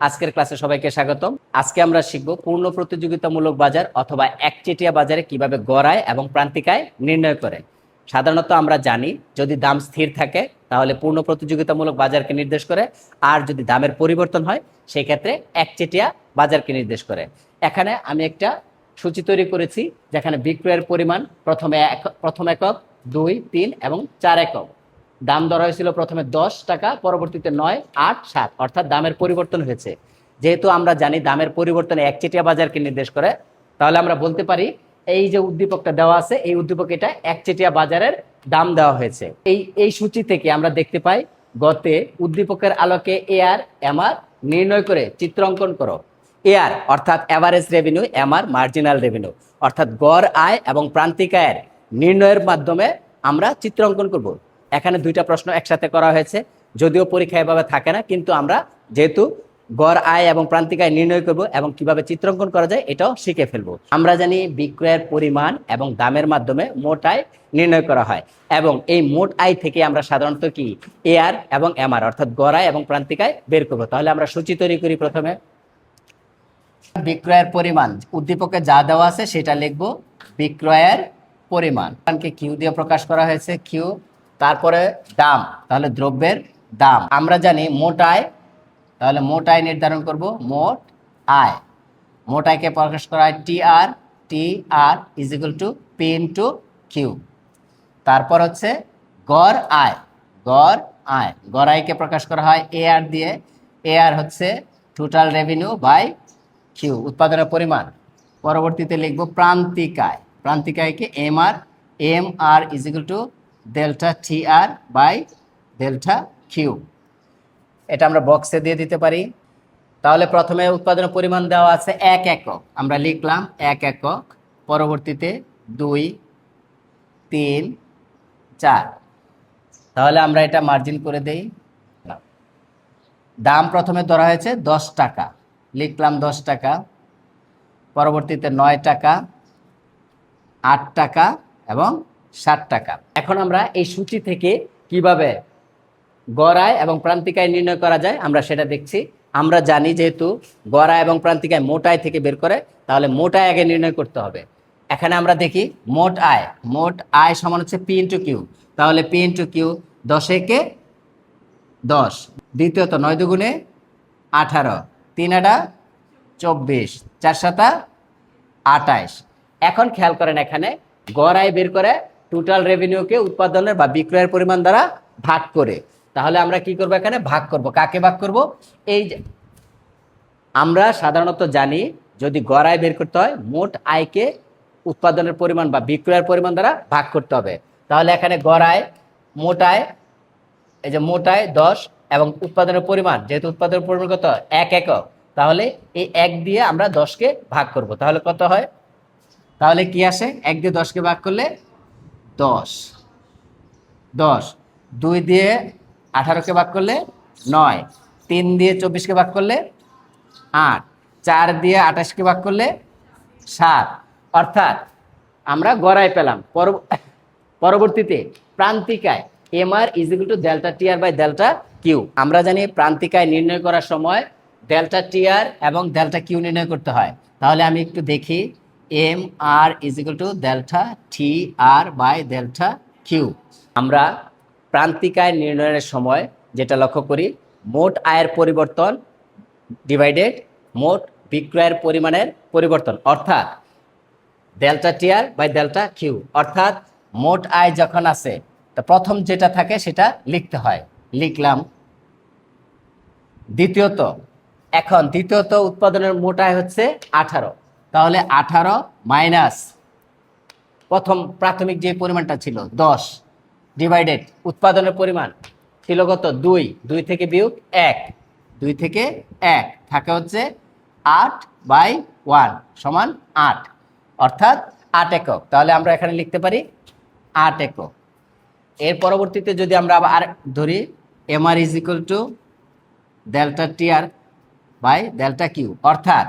আজকের ক্লাসে সবাইকে স্বাগতম। আজকে আমরা শিখব পূর্ণ প্রতিযোগিতামূলক বাজার অথবা একচেটিয়া বাজারে কিভাবে গড় আয় এবং প্রান্তিক আয় নির্ণয় করে। সাধারণত আমরা জানি যদি দাম স্থির থাকে তাহলে পূর্ণ প্রতিযোগিতামূলক বাজারকে নির্দেশ করে, আর যদি দামের পরিবর্তন হয় সেই ক্ষেত্রে একচেটিয়া বাজারকে নির্দেশ করে। এখানে আমি একটা সূচি তৈরি করেছি যেখানে বিক্রয়ের পরিমাণ প্রথম একক, 2, 3 এবং 4 একক। দাম ধরা হয়েছিল প্রথমে 10 টাকা, পরবর্তীতে 9, 8, 7, অর্থাৎ দামের পরিবর্তন হয়েছে। যেহেতু আমরা জানি দামের পরিবর্তন একচেটিয়া বাজারকে নির্দেশ করে, তাহলে আমরা বলতে পারি এই যে উদ্দীপকটা দেওয়া আছে এই উদ্দীপক এটা একচেটিয়া বাজারের দাম দেওয়া হয়েছে। এই সূচি থেকে আমরা দেখতে পাই গতে উদ্দীপকের আলোকে এআর এমআর নির্ণয় করে চিত্র অঙ্কন করো। এআর অর্থাৎ average revenue, MR marginal revenue অর্থাৎ গড় আয় এবং প্রান্তিক আয়ের নির্ণয়ের মাধ্যমে আমরা চিত্র অঙ্কন করব। এখানে দুইটা প্রশ্ন একসাথে করা হয়েছে, যদিও পরীক্ষা এভাবে থাকে না, কিন্তু আমরা যেহেতু গড় আয় এবং প্রান্তিক আয় নির্ণয় করব এবং কিভাবে চিত্রাঙ্কন করা যায় এটাও শিখে ফেলবো। আমরা জানি বিক্রয়ের পরিমাণ এবং দামের মাধ্যমে মোট আয় নির্ণয় করা হয়, এবং এই মোট আয় থেকে আমরা সাধারণত কি এআর এবং এমআর অর্থাৎ গড় আয় এবং প্রান্তিক আয় বের করবো। তাহলে আমরা সূচি তৈরি করি। প্রথমে বিক্রয়ের পরিমাণ উদ্দীপকে যা দেওয়া আছে সেটা লিখবো। বিক্রয়ের পরিমাণকে কিউ দিয়ে প্রকাশ করা হয়েছে, কিউ। তারপরে দাম, তাহলে দ্রব্যের দাম। আমরা জানি মোট আয়, তাহলে মোট আয় নির্ধারণ করব। মোট আয়, মোট আয়কে প্রকাশ করা হয় T R is equal to P into Q. তারপর হচ্ছে গড় আয়, গড় আয়কে প্রকাশ করা হয় এআর দিয়ে। এআর হচ্ছে টোটাল রেভিনিউ বাই কিউ, উৎপাদনের পরিমাণ। পরবর্তীতে লিখব প্রান্তিক আয়কে M R is equal to delta T R by delta Q. এটা আমরা বক্সে দিয়ে দিতে পারি। তাহলে প্রথমে উৎপাদনের পরিমাণ দেওয়া আছে 1 একক, আমরা লিখলাম 1 একক। পরবর্তীতে 2, 3, 4। তাহলে আমরা এটা মার্জিন করে দেই। দাম প্রথমে ধরা হয়েছে 10 টাকা, লিখলাম 10 টাকা। পরবর্তীতে 9 টাকা, 8 টাকা এবং 7 টাকা। এখন আমরা এই সূচি থেকে কিভাবে গড় আয় এবং প্রান্তিক আয় নির্ণয় করা যায় আমরা সেটা দেখছি। আমরা জানি যেহেতু গড় আয় এবং প্রান্তিক আয় মোট আয় থেকে বের করে, তাহলে মোট আয় আগে নির্ণয় করতে হবে। এখানে আমরা দেখি মোট আয় সমান হচ্ছে পি ইন্টু কিউ। তাহলে পি ইন্টু কিউ 10 একে 10, দ্বিতীয়ত 9 দুগুণে 18, 3 আটা 24, 4 সাতা 28। এখন খেয়াল করেন এখানে গড় আয় বের করে টোটাল রেভিনিউকে উৎপাদনের বা বিক্রয়ের পরিমাণ দ্বারা ভাগ করে। তাহলে আমরা কি করব, এখানে ভাগ করব। কাকে ভাগ করব? এই যে আমরা সাধারণত জানি যদি গড় আয় বের করতে হয় মোট আয়কে উৎপাদনের পরিমাণ বা বিক্রয়ের পরিমাণ দ্বারা ভাগ করতে হবে। তাহলে এখানে গড় আয়, মোট আয়, এই যে মোট আয় 10 এবং উৎপাদনের পরিমাণ, যেহেতু উৎপাদনের পরিমাণ কত 1 একক, তাহলে এই 1 দিয়ে আমরা 10কে ভাগ করব। তাহলে কত হয়? তাহলে কি আসে? 1 দিয়ে 10কে ভাগ করলে 10, 2 দিয়ে 18কে ভাগ করলে 9, 3 দিয়ে 24কে ভাগ করলে 8, 4 দিয়ে 28কে ভাগ করলে 7। অর্থাৎ আমরা গড় আয় পেলাম। পরবর্তীতে প্রান্তিক আয় MR is equal to delta TR by delta Q. আমরা জানি প্রান্তিক আয় নির্ণয় করার সময় ডেল্টা টিআর এবং ডেল্টা কিউ নির্ণয় করতে হয়। তাহলে আমি একটু দেখি, M R is equal to delta T R by delta Q. আমরা প্রান্তিক আয় নির্ণয়ের সময় যেটা লক্ষ্য করি, মোট আয়ের পরিবর্তন ডিভাইডেড মোট বিক্রয়ের পরিমাণের পরিবর্তন, অর্থাৎ delta TR by delta Q. অর্থাৎ মোট আয় যখন আছে তো প্রথম যেটা থাকে সেটা লিখতে হয়, লিখলাম। দ্বিতীয়ত উৎপাদনের মোট আয় হচ্ছে 18, তাহলে 18 মাইনাস প্রাথমিক যে পরিমাণটা ছিল 10 ডিভাইডেড উৎপাদনের পরিমাণ ছিল কত 2 থেকে বিয়োগ 1, 2 থেকে 1 থাকে হচ্ছে 8/1 সমান 8, অর্থাৎ 8 একক। তাহলে আমরা এখানে লিখতে পারি 8 একক। এর পরবর্তীতে যদি আমরা আবার ধরি MR is equal to delta TR by delta Q, অর্থাৎ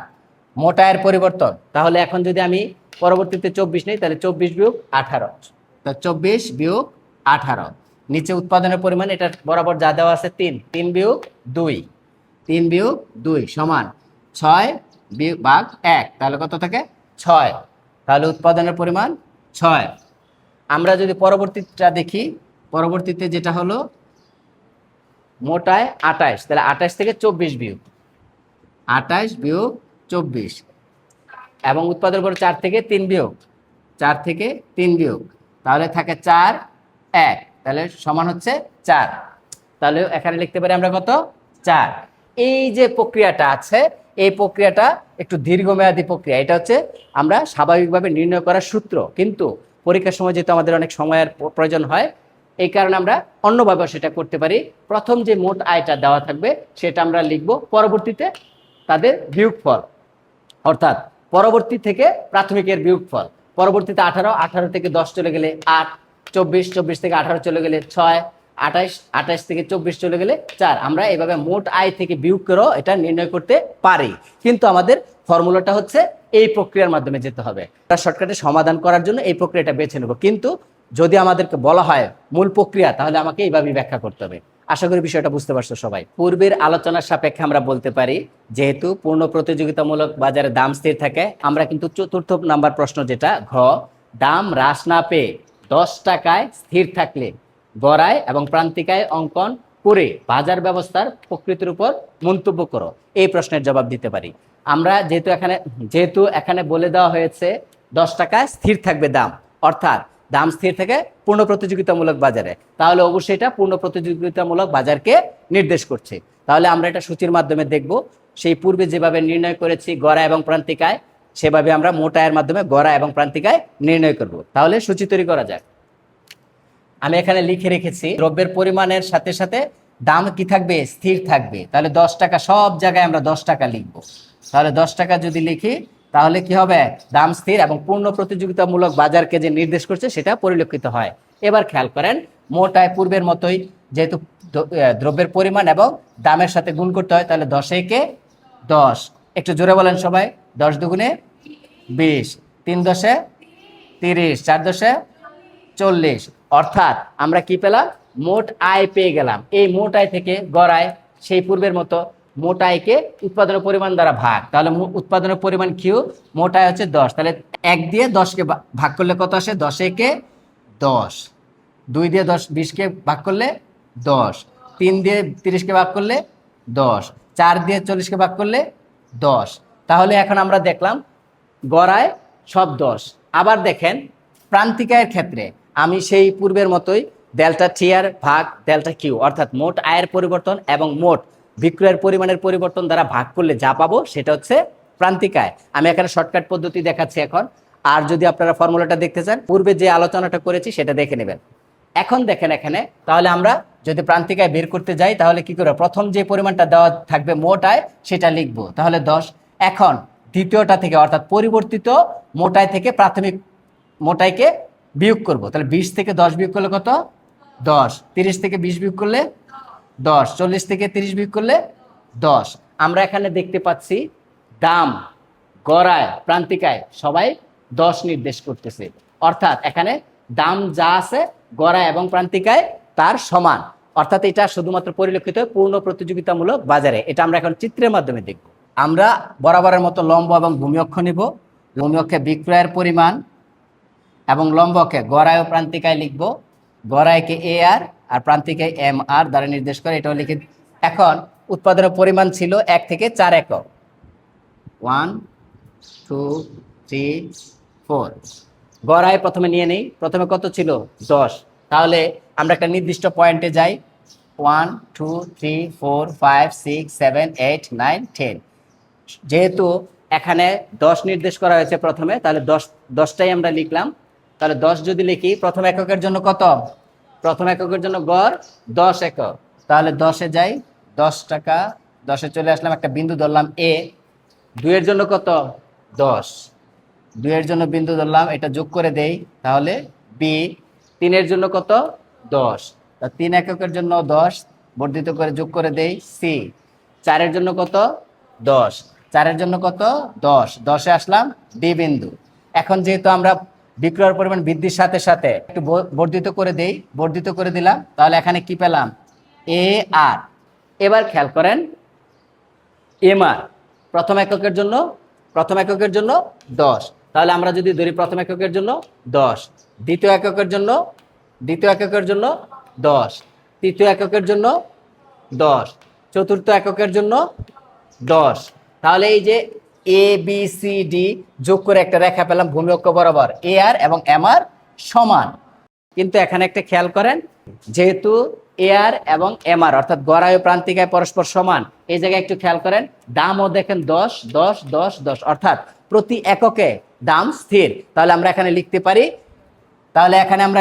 মোট আয়ের পরিবর্তন। তাহলে এখন যদি আমি পরবর্তীতে 24 নেই, তাহলে 24 বিয়োগ 18, তো 24 বিয়োগ 18। নিচে উৎপাদনের পরিমাণ এটা বরাবর যা দেওয়া আছে 3 বিয়োগ 2, 3-2 সমান 6 ভাগ 1, তাহলে কত থাকে 6। তাহলে উৎপাদনের পরিমাণ 6। আমরা যদি পরবর্তীটা দেখি, পরবর্তীতে যেটা হলো মোটায় 28, তাহলে 28 থেকে 24 বিয়োগ, 28 বিয়োগ 24, এবং উৎপাদনের পর 4 থেকে 3 বিয়োগ, 4 থেকে 3 বিয়োগ, তাহলে থাকে 4 1, তাহলে সমান হচ্ছে 4। তাহলে এখানে লিখতে পারি আমরা কত 4। এই যে প্রক্রিয়াটা আছে, এই প্রক্রিয়াটা একটু দীর্ঘমেয়াদী প্রক্রিয়া। এটা হচ্ছে আমরা স্বাভাবিকভাবে নির্ণয় করার সূত্র, কিন্তু পরীক্ষার সময় যেহেতু আমাদের অনেক সময়ের প্রয়োজন হয়, এই কারণে আমরা অন্যভাবে সেটা করতে পারি। প্রথম যে মোট আয়টা দেওয়া থাকবে সেটা আমরা লিখব, পরবর্তীতে তাদের বিয়োগফল, অর্থাৎ পরবর্তী থেকে প্রাথমিকের বিয়োগফল। পরবর্তীতে 18, 18 থেকে 10 চলে গেলে 8, 24, 24 থেকে 18 চলে গেলে 6, 28, 28 থেকে 24 চলে গেলে 4। আমরা এভাবে মোট আয় থেকে বিয়োগ করেও এটা নির্ণয় করতে পারি, কিন্তু আমাদের ফর্মুলাটা হচ্ছে এই প্রক্রিয়ার মাধ্যমে যেতে হবে। আমরা শর্টকাটে সমাধান করার জন্য এই প্রক্রিয়াটা বেছে নেব, কিন্তু যদি আমাদেরকে বলা হয় মূল প্রক্রিয়া, তাহলে আমাকে এইভাবেই ব্যাখ্যা করতে হবে। আশা করি বিষয়টা বুঝতে পারছো সবাই। পূর্বের আলোচনার সাপেক্ষে আমরা বলতে পারি, যেহেতু পূর্ণ প্রতিযোগিতামূলক বাজারে দাম স্থির থাকে, আমরা কিন্তু 4র্থ নাম্বার প্রশ্ন যেটা ঘ, দাম হ্রাস না পেয়ে 10 টাকায় স্থির থাকলে গড়ায় এবং প্রান্তিকায় অঙ্কন করে বাজার ব্যবস্থার প্রকৃতির উপর মন্তব্য করো, এই প্রশ্নের জবাব দিতে পারি। আমরা যেহেতু এখানে বলে দেওয়া হয়েছে 10 টাকায় স্থির থাকবে দাম, অর্থাৎ দাম স্থির থেকে পূর্ণ প্রতিযোগিতামূলক বাজারে, তাহলে অবশ্যই এটা পূর্ণ প্রতিযোগিতামূলক বাজারকে নির্দেশ করছে। তাহলে আমরা এটা সূচির মাধ্যমে দেখব, সেই পূর্বে যেভাবে নির্ণয় করেছি গড়া এবং প্রান্তিকায়, সেভাবে আমরা মোট আয়ের মাধ্যমে গড়া এবং প্রান্তিকায় নির্ণয় করব। তাহলে সূচি তৈরি করা যাক। আমি এখানে লিখে রেখেছি দ্রব্যের পরিমাণের সাথে সাথে দাম কি থাকবে, স্থির থাকবে। তাহলে 10 টাকা, সব জায়গায় আমরা 10 টাকা লিখব। তাহলে 10 টাকা যদি লিখি, তাহলে কি হবে, দাম স্থির এবং পূর্ণ প্রতিযোগিতামূলক বাজারকে যে নির্দেশ করছে সেটা পরিলক্ষিত হয়। এবার খেয়াল করেন, মোট আয় পূর্বের মতোই, যেহেতু দ্রব্যের পরিমাণ এবং দামের সাথে গুণ করতে হয়, তাহলে 10 একে 10, একটু জোরে বলেন সবাই, 10 দুগুণে 20, 3 10-এ 30, 4 10-এ 40, অর্থাৎ আমরা কি পেলাম, মোট আয় পেয়ে গেলাম। এই মোট আয় থেকে গড়ায় সেই পূর্বের মতো মোট আয়কে উৎপাদনের পরিমাণ দ্বারা ভাগ, তাহলে উৎপাদনের পরিমাণ কিউ, মোট আয় হচ্ছে 10, তাহলে 1 দিয়ে 10কে ভাগ করলে কত আসে, 10 একে 10, 2 দিয়ে 20কে ভাগ করলে 10, 3 দিয়ে 30কে ভাগ করলে 10, 4 দিয়ে 40কে ভাগ করলে 10। তাহলে এখন আমরা দেখলাম গড়ায় সব 10। আবার দেখেন প্রান্তিকায়ের ক্ষেত্রে আমি সেই পূর্বের মতোই ডেল্টা টিআর ভাগ ডেল্টা কিউ, অর্থাৎ মোট আয়ের পরিবর্তন এবং মোট বিক্রয়ের পরিমাণের পরিবর্তন দ্বারা ভাগ করলে যা পাবো সেটা হচ্ছে প্রান্তিকায়। আমি এখানে শর্টকাট পদ্ধতি দেখাচ্ছি এখন, আর যদি আপনারা ফর্মুলাটা দেখতে চান, পূর্বে যে আলোচনাটা করেছি সেটা দেখে নেবেন। এখন দেখেন এখানে, তাহলে আমরা যদি প্রান্তিকায় বের করতে যাই, তাহলে কি করে, প্রথম যে পরিমাণটা দেওয়া থাকবে মোট আয় সেটা লিখবো, তাহলে 10। এখন দ্বিতীয়টা থেকে, অর্থাৎ পরিবর্তিত মোট আয় থেকে প্রাথমিক মোট আয়কে বিয়োগ করব, তাহলে 20 থেকে 10 বিয়োগ করলে কত, 10, 30 থেকে 20 বিয়োগ করলে 10, 40 থেকে 30 বিয়োগ করলে 10। আমরা এখানে দেখতে পাচ্ছি দাম গড়ায় প্রান্তিকায় সবাই 10 নির্দেশ করতেছে, অর্থাৎ এখানে দাম যা আছে গড়ায় এবং প্রান্তিকায় তার সমান, অর্থাৎ এটা শুধুমাত্র পরিলক্ষিত হয় পূর্ণ প্রতিযোগিতামূলক বাজারে। এটা আমরা এখন চিত্রের মাধ্যমে দেখব। আমরা বরাবরের মতো লম্ব এবং ভূমি অক্ষ নিব। ভূমি অক্ষে বিক্রয়ের পরিমাণ এবং লম্ব অক্ষে গড়ায় ও প্রান্তিকায় লিখব। গড়ায়কে এ আর প্রান্তিকায় এম আর দ্বারা নির্দেশ করে, এটাও লিখে। এখন উৎপাদনের পরিমাণ ছিল 1 থেকে 4 একক, 1 2 3 4। গড়ায় প্রথমে নিয়ে নেই, প্রথমে কত ছিল, 10। তাহলে আমরা একটা নির্দিষ্ট পয়েন্টে যাই, 1 2 3 4 5 6 7 8 9 10। যেহেতু এখানে 10 নির্দেশ করা হয়েছে প্রথমে, তাহলে 10টাই আমরা লিখলাম। তাহলে 10 যদি লিখি, প্রথম এককের জন্য কত, প্রথম এককের জন্য গড় 10 একক, তাহলে 10-এ যাই, 10 টাকা, 10-এ চলে আসলাম, একটা বিন্দু ধরলাম এ। 2 এর জন্য কত, 10, 2 এর জন্য বিন্দু ধরলাম, এটা যোগ করে দেই, তাহলে বি। 3 এর জন্য কত, 10, 3 এককের জন্য 10 বর্ধিত করে যোগ করে দেই, সি। 4 এর জন্য কত, 10, 4 এর জন্য কত, 10, 10-এ আসলাম, ডি বিন্দু। এখন যেহেতু আমরা বিক্রয়ের পরিমাণ বৃদ্ধির সাথে সাথে একটু বর্ধিত করে দেই, বর্ধিত করে দিলাম, তাহলে এখানে কি পেলাম, এ আর। এবার খেয়াল করেন, এমআর প্রথম এককের জন্য 10। তাহলে আমরা যদি ধরি প্রথম এককের জন্য 10, দ্বিতীয় এককের জন্য 10, তৃতীয় এককের জন্য 10, চতুর্থ এককের জন্য 10। তাহলে এই যে এ বি সি ডি যোগ করে একটা রেখা পেলাম ভূমি অক্ষ বরাবর, এ আর এবং এম আর সমান। কিন্তু এখানে একটা খেয়াল করেন, যেহেতু এ আর এবং এম আর অর্থাৎ গড়ায় ও প্রান্তিকায় পরস্পর সমান, এই জায়গায় একটু খেয়াল করেন, দামও দেখেন 10 10 10 10, অর্থাৎ প্রতি এককে দাম স্থির। তাহলে আমরা এখানে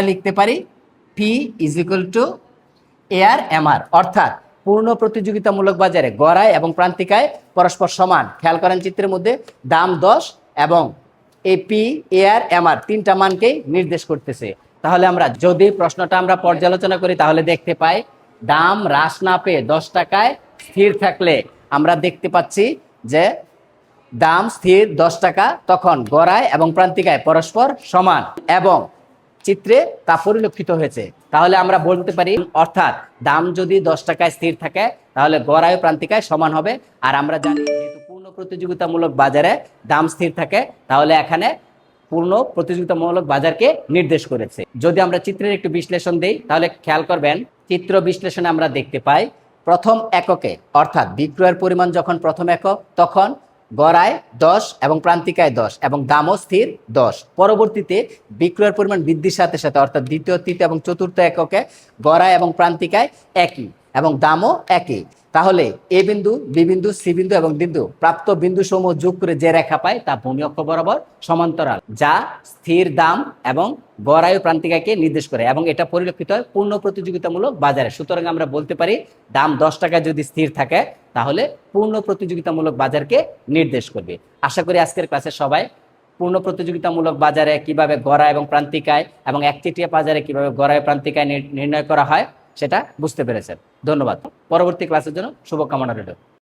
লিখতে পারি P is equal to A R M R, অর্থাৎ পূর্ণ প্রতিযোগিতামূলক বাজারে গড়ায় এবং প্রান্তিকায় পরস্পর সমান। খেয়াল করেন চিত্রের মধ্যে দাম 10 এবং এই পি এ আর এম আর তিনটা মানকেই নির্দেশ করতেছে। তাহলে আমরা যদি প্রশ্নটা আমরা পর্যালোচনা করি তাহলে দেখতে পাই দাম হ্রাস না পেয়ে 10 টাকায় স্থির থাকলে আমরা দেখতে পাচ্ছি যে দাম স্থির 10 টাকা, তখন গড়ায় এবং প্রান্তিকায় পরস্পর সমান এবং চিত্রে তা পরিলক্ষিত হয়েছে। তাহলে আমরা বলতে পারি, অর্থাৎ দাম যদি 10 টাকায় স্থির থাকে তাহলে গড়ায় প্রান্তিকায় সমান হবে। আর আমরা জানি যেহেতু পূর্ণ প্রতিযোগিতামূলক বাজারে দাম স্থির থাকে, তাহলে এখানে পূর্ণ প্রতিযোগিতামূলক বাজারকে নির্দেশ করেছে। যদি আমরা চিত্রের একটু বিশ্লেষণ দিই তাহলে খেয়াল করবেন, চিত্র বিশ্লেষণে আমরা দেখতে পাই প্রথম এককে অর্থাৎ বিক্রয়ের পরিমাণ যখন প্রথম একক, তখন গড়ায় 10 এবং প্রান্তিকায় 10 এবং দামও স্থির 10। পরবর্তীতে বিক্রয়ের পরিমাণ বৃদ্ধির সাথে সাথে অর্থাৎ দ্বিতীয়, তৃতীয় এবং চতুর্থ এককে গড়ায় এবং প্রান্তিকায় একই এবং দামও একই। তাহলে এ বিন্দু, বি বিন্দু, সি বিন্দু এবং বিন্দু প্রাপ্ত বিন্দু সমূহ যোগ করে যে রেখা পায় তা ভূমি অক্ষ বরাবর সমান্তরাল, যা স্থির দাম এবং গড়ায় প্রান্তিকাকে নির্দেশ করে এবং এটা পরিলক্ষিত হয় পূর্ণ প্রতিযোগিতামূলক বাজারে। সুতরাং আমরা বলতে পারি দাম 10 টাকায় যদি স্থির থাকে তাহলে পূর্ণ প্রতিযোগিতামূলক বাজারকে নির্দেশ করবে। আশা করি আজকের ক্লাসে সবাই পূর্ণ প্রতিযোগিতামূলক বাজারে কিভাবে গড়া এবং প্রান্তিকায় এবং একচেটিয়া বাজারে কিভাবে গড়ায় প্রান্তিকায় নির্ণয় করা হয় সেটা বুঝতে পেরেছেন। ধন্যবাদ। পরবর্তী ক্লাসের জন্য শুভকামনা রইল।